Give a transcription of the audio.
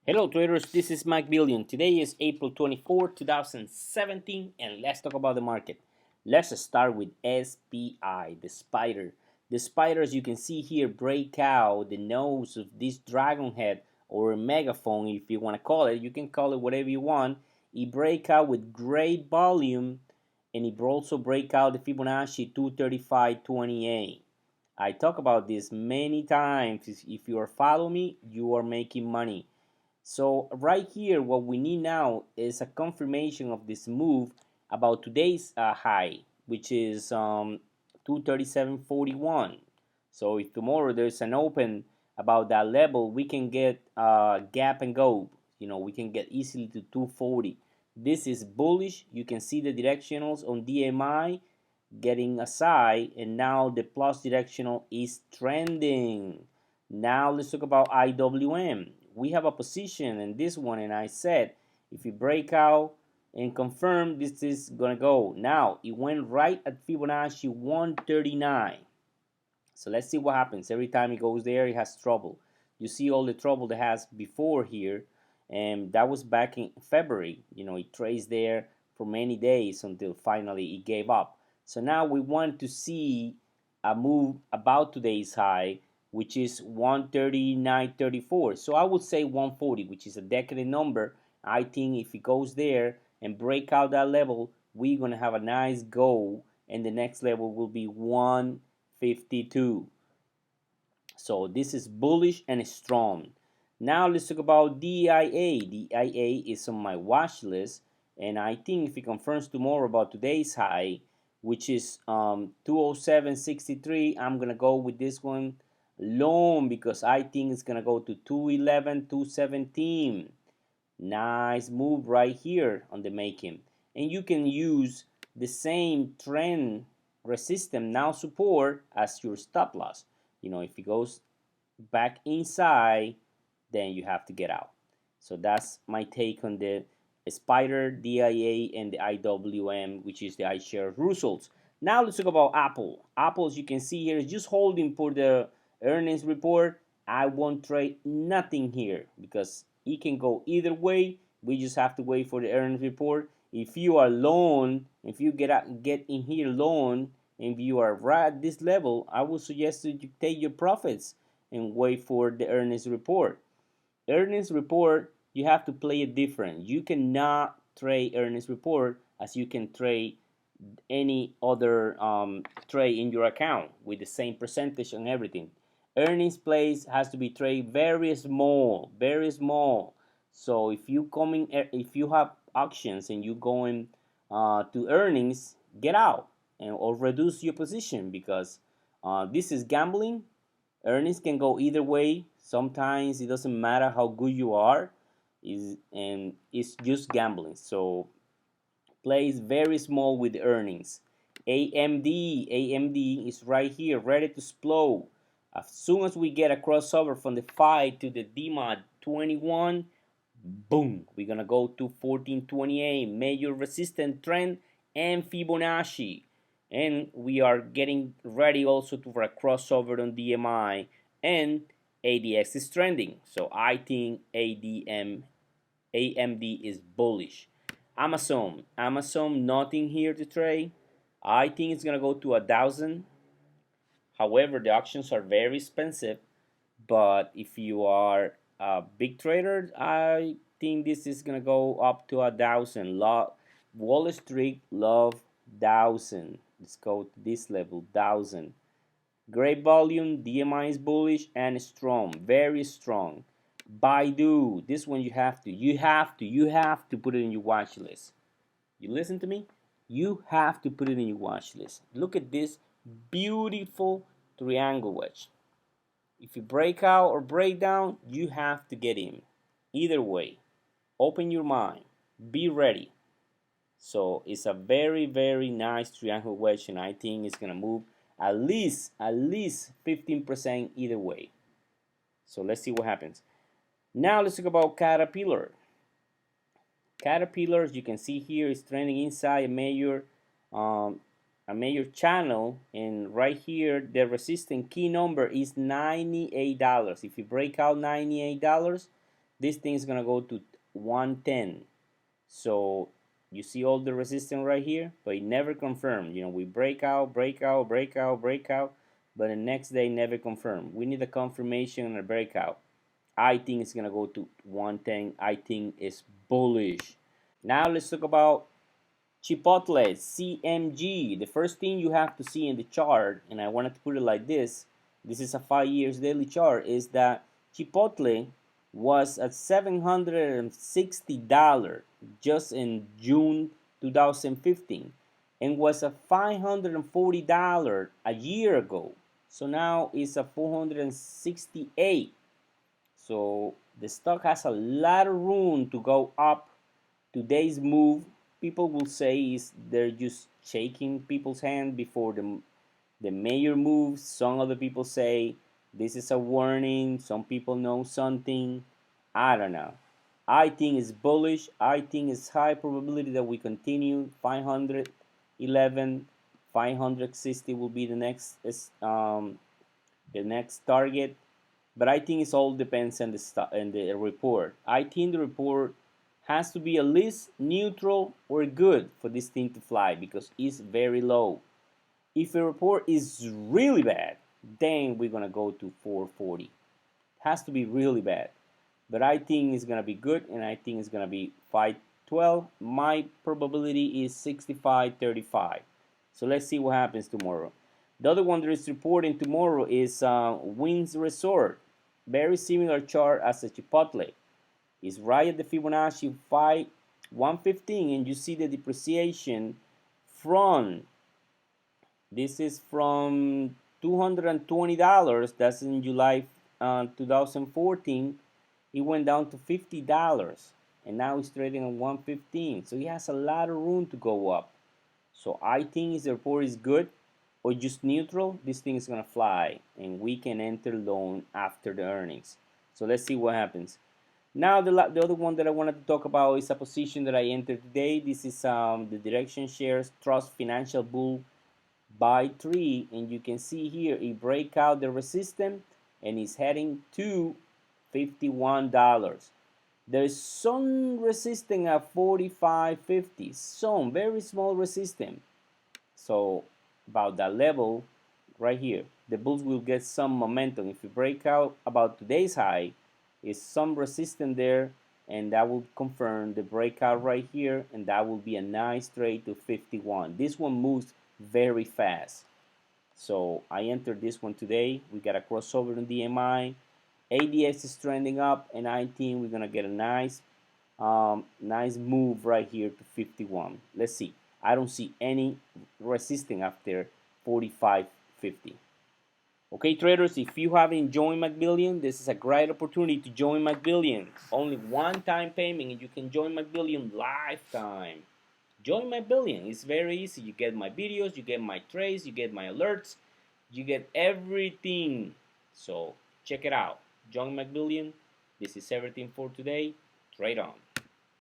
Hello traders, this is McBillion. Today is April 24, 2017 and let's talk about the market. Let's start with SPI, the spider. The spider, as you can see here, break out the nose of this dragon head or megaphone if you want to call it. You can call it whatever you want. It break out with great volume and it also break out the Fibonacci 235.28. I talk about this many times. If you are following me, you are making money. So right here, what we need now is a confirmation of this move about today's high, which is 237.41. So if tomorrow there's an open about that level, we can get gap and go. We can get easily to 240. This is bullish. You can see the directionals on DMI getting aside, and now the plus directional is trending. Now let's talk about IWM. We have a position in this one, and I said if you break out and confirm, this is gonna go. Now it went right at Fibonacci 139. So let's see what happens. Every time it goes there, it has trouble. You see all the trouble it has before here, and that was back in February. It traced there for many days until finally it gave up. So now we want to see a move about today's high, which is 139.34. So I would say 140, which is a decade number. I think if it goes there and break out that level, we're gonna have a nice go, and the next level will be 152. So this is bullish and strong. Now let's talk about DIA. DIA is on my watch list, and I think if it confirms tomorrow about today's high, which is 207.63, I'm gonna go with this one long because I think it's gonna go to 211, 217. Nice move right here on the making, and you can use the same trend resistance, now support, as your stop loss. If it goes back inside, then you have to get out. So that's my take on the Spider, DIA, and the IWM, which is the iShares results. Now let's talk about Apple. Apple, as you can see here, is just holding for the earnings report. I won't trade nothing here because it can go either way. We just have to wait for the earnings report. If you are long, if you get in here long, and if you are right at this level, I would suggest that you take your profits and wait for the earnings report. Earnings report, you have to play it different. You cannot trade earnings report as you can trade any other trade in your account with the same percentage and everything. Earnings plays has to be traded very small, very small. So if you have options and you going to earnings, get out or reduce your position because this is gambling. Earnings can go either way. Sometimes it doesn't matter how good you are, and it's just gambling. So plays very small with earnings. AMD is right here, ready to explode. As soon as we get a crossover from the 5 to the DMOD 21, boom, we're gonna go to 1428, major resistance trend and Fibonacci. And we are getting ready also for a crossover on DMI, and ADX is trending. So I think AMD is bullish. Amazon, nothing here to trade. I think it's gonna go to 1,000. However, the auctions are very expensive. But if you are a big trader, I think this is gonna go up to 1,000. Wall Street love 1,000. Let's go to this level, 1,000. Great volume. DMI is bullish and strong, very strong. Baidu, this one you have to put it in your watch list. You listen to me? You have to put it in your watch list. Look at this beautiful triangle wedge. If you break out or break down, you have to get in. Either way, open your mind. Be ready. So it's a very, very nice triangle wedge, and I think it's gonna move at least 15% either way. So let's see what happens. Now let's talk about Caterpillar. Caterpillar, as you can see here, is trending inside a major channel, and right here the resistance key number is $98. If you break out $98, this thing is gonna go to 110. So you see all the resistance right here, but it never confirmed. You know, we break out, break out, break out, break out, but the next day never confirmed. We need a confirmation and a breakout. I think it's gonna go to 110. I think it's bullish. Now let's talk about Chipotle, CMG. The first thing you have to see in the chart, and I wanted to put it like this is a 5 years daily chart, is that Chipotle was at $760 just in June 2015 and was at $540 a year ago. So now it's at 468. So the stock has a lot of room to go up. Today's move, people will say, is they're just shaking people's hand before the major moves. Some other people say this is a warning. Some people know something. I don't know. I think it's bullish. I think it's high probability that we continue. 511, 560 will be the next target. But I think it all depends on the report. I think the report has to be at least neutral or good for this thing to fly because it's very low. If a report is really bad, then we're gonna go to 440. It has to be really bad. But I think it's gonna be good, and I think it's gonna be 512. My probability is 65-35. So let's see what happens tomorrow. The other one that is reporting tomorrow is Wynn Resort. Very similar chart as the Chipotle. It's right at the Fibonacci 115, and you see the depreciation from, this is from $220. That's in July 2014. It went down to $50, and now it's trading at 115. So it has a lot of room to go up. So I think if the report is good or just neutral, this thing is gonna fly, and we can enter loan after the earnings. So let's see what happens. Now the other one that I wanted to talk about is a position that I entered today. This is the Direction Shares Trust Financial Bull by 3, and you can see here it break out the resistance and is heading to $51. There's some resistance at 45.50, some very small resistance. So about that level right here, the bulls will get some momentum. If you break out about today's high, is some resistance there, and that will confirm the breakout right here, and that will be a nice trade to 51. This one moves very fast. So I entered this one today. We got a crossover in DMI. ADX is trending up, and I think we're gonna get a nice move right here to 51. Let's see. I don't see any resisting after 45.50. Okay, traders, if you haven't joined McBillion, this is a great opportunity to join McBillion. Only one-time payment, and you can join McBillion lifetime. Join McBillion. It's very easy. You get my videos, you get my trades, you get my alerts, you get everything. So check it out. Join McBillion. This is everything for today. Trade on.